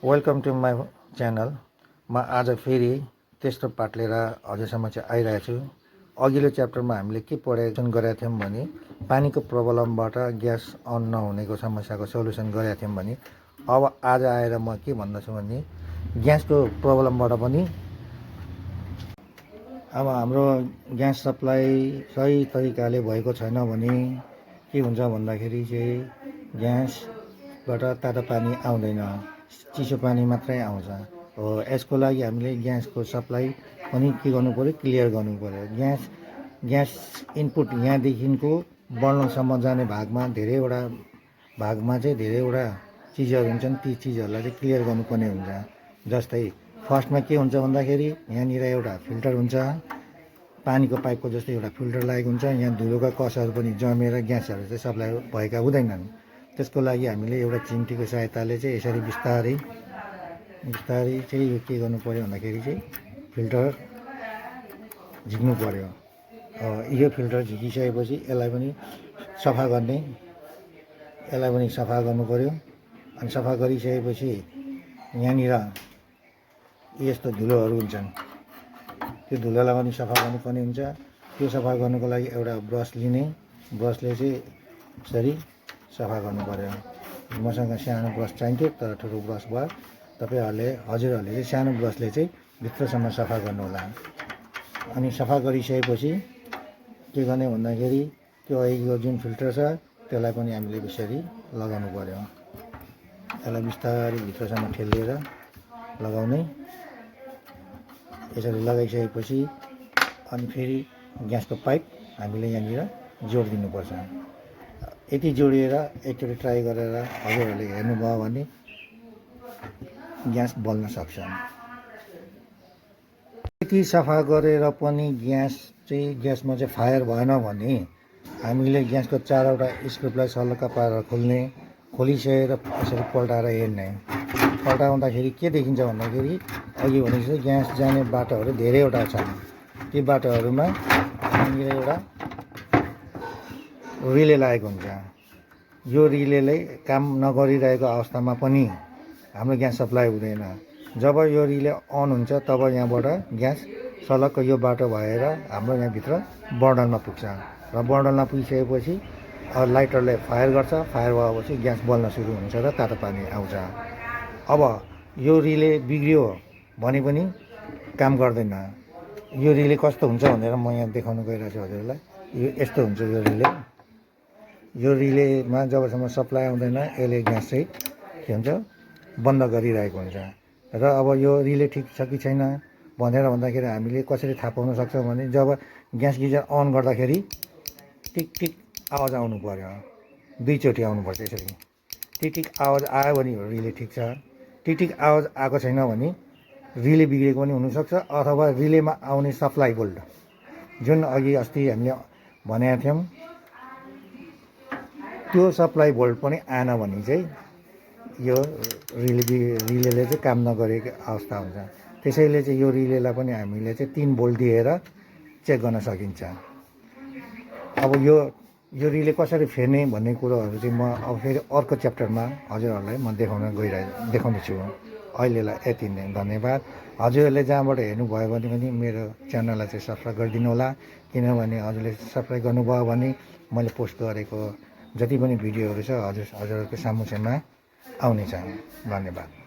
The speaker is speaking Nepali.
Welcome to my channel. म आज फेरि तेस्रो पार्ट लिएर हजुरसम्म चाहिँ आइरहेको छु। अघिल्लो च्याप्टरमा हामीले के पढाइसन गरेका थियौँ भने पानीको प्रब्लमबाट ग्यास अन नहुनेको समस्याको सल्युसन गरेका थियौँ भने अब आज आएर म के भन्दछु भने ग्यासको प्रब्लमबाट पनि अब हाम्रो ग्यास सप्लाई सही तरिकाले भएको छैन भने के हुन्छ भन्दाखेरि चाहिँ ग्यासबाट तातो पानी आउँदैन, चिसो पानी मात्रै आउँछ हो। यसको लागि हामीले ग्यासको सप्लाई पनि के गर्नु पऱ्यो, क्लियर गर्नु पऱ्यो। ग्यास इनपुट यहाँदेखिको बर्नरसम्म जाने भागमा धेरैवटा चिजहरू हुन्छन्। ती चिजहरूलाई चाहिँ क्लियर गर्नुपर्ने हुन्छ। जस्तै फर्स्टमा के हुन्छ भन्दाखेरि यहाँनिर एउटा फिल्टर हुन्छ, पानीको पाइपको जस्तै एउटा फिल्टर लागेको हुन्छ। यहाँ धुलोका कषहरू पनि जमेर ग्यासहरू चाहिँ सप्लाई भएका हुँदैनन्। त्यसको लागि हामीले एउटा चिम्टीको सहायताले चाहिँ यसरी बिस्तारै चाहिँ यो के गर्नु पऱ्यो भन्दाखेरि चाहिँ फिल्टर झिक्नु पऱ्यो। यो फिल्टर झिकिसकेपछि यसलाई पनि सफा गर्नु पऱ्यो। अनि सफा गरिसकेपछि यहाँनिर यस्तो धुलोहरू हुन्छन्, त्यो धुलोलाई पनि सफा गर्नुपर्ने हुन्छ। त्यो सफा गर्नुको लागि एउटा ब्रस लिने, ब्रसले चाहिँ यसरी सफा गर्नु पऱ्यो। मसँग सानो ब्रस चाहिन्थ्यो तर ठुलो ब्रस भयो। हजुरहरूले चाहिँ सानो ब्रसले चाहिँ भित्रसम्म सफा गर्नुहोला। अनि सफा गरिसकेपछि के गर्ने भन्दाखेरि त्यो यो जुन फिल्टर छ त्यसलाई पनि हामीले यसरी लगाउनु पऱ्यो। यसलाई बिस्तारै भित्रसम्म ठेलेर लगाउने। यसरी लगाइसकेपछि अनि फेरि ग्यासको पाइप हामीले यहाँनिर जोडिदिनुपर्छ। यति जोडिएर एकचोटि ट्राई गरेर हजुरहरूले हेर्नुभयो भने ग्यास बल्न सक्छ। यति सफा गरेर पनि ग्यासमा चाहिँ फायर भएन भने हामीले ग्यासको चारवटा स्क्रुपलाई सल्लक्क पारेर खोलिसकेर यसरी पल्टाएर हेर्ने। पल्टाउँदाखेरि के देखिन्छ भन्दाखेरि अघि भनेपछि ग्यास जाने बाटोहरू धेरैवटा छन्। ती बाटोहरूमा यहाँनिर एउटा रिले लागेको हुन्छ। यो रिलेले काम नगरिरहेको अवस्थामा पनि हाम्रो ग्यास सप्लाई हुँदैन। जब यो रिले अन हुन्छ तब यहाँबाट ग्यास सलक्क यो बाटो भएर हाम्रो यहाँभित्र बर्नरमा पुग्छ र बर्नरमा पुगिसकेपछि लाइटरले फायर गर्छ। फायर भएपछि ग्यास बल्न सुरु हुन्छ र तातो पानी आउँछ। अब यो रिले बिग्रियो भने पनि काम गर्दैन। यो रिले कस्तो हुन्छ भनेर म यहाँ देखाउन गइरहेको छु हजुरलाई। यो यस्तो हुन्छ यो रिलेमा जबसम्म सप्लाई आउँदैन यसले ग्यास चाहिँ के हुन्छ, बन्द गरिरहेको हुन्छ। र अब यो रिले ठिक छ कि छैन भनेर भन्दाखेरि हामीले कसरी थाहा पाउन सक्छौँ भने जब ग्यास गिजर अन गर्दाखेरि टिक टिक आवाज आउनु पऱ्यो। दुईचोटि आउनुपर्छ यसरी। टिक टिक आवाज आयो भने रिले ठिक छ। टिक टिक आवाज आएको छैन भने रिले बिग्रेको पनि हुनसक्छ, अथवा रिलेमा आउने सप्लाई भोल्ट जुन अस्ति हामीले भनेका थियौँ त्यो सप्लाई भोल्ट पनि आएन भने चाहिँ यो रिलेले चाहिँ काम नगरेको अवस्था हुन्छ। त्यसैले चाहिँ यो रिलेलाई पनि हामीले चाहिँ 3 भोल्ट दिएर चेक गर्न सकिन्छ। अब यो रिले कसरी फेर्ने भन्ने कुरोहरू चाहिँ म अब फेरि अर्को च्याप्टरमा हजुरहरूलाई म देखाउनेछु। अहिलेलाई यति नै, धन्यवाद। हजुरहरूले जहाँबाट हेर्नुभयो भने पनि मेरो च्यानललाई चाहिँ सब्सक्राइब गरिदिनु होला। किनभने हजुरले सब्सक्राइब गर्नुभयो भने मैले पोस्ट गरेको जति पनि भिडियोहरू छ हजुरहरूको सामुन्नेमा आउनेछ। धन्यवाद।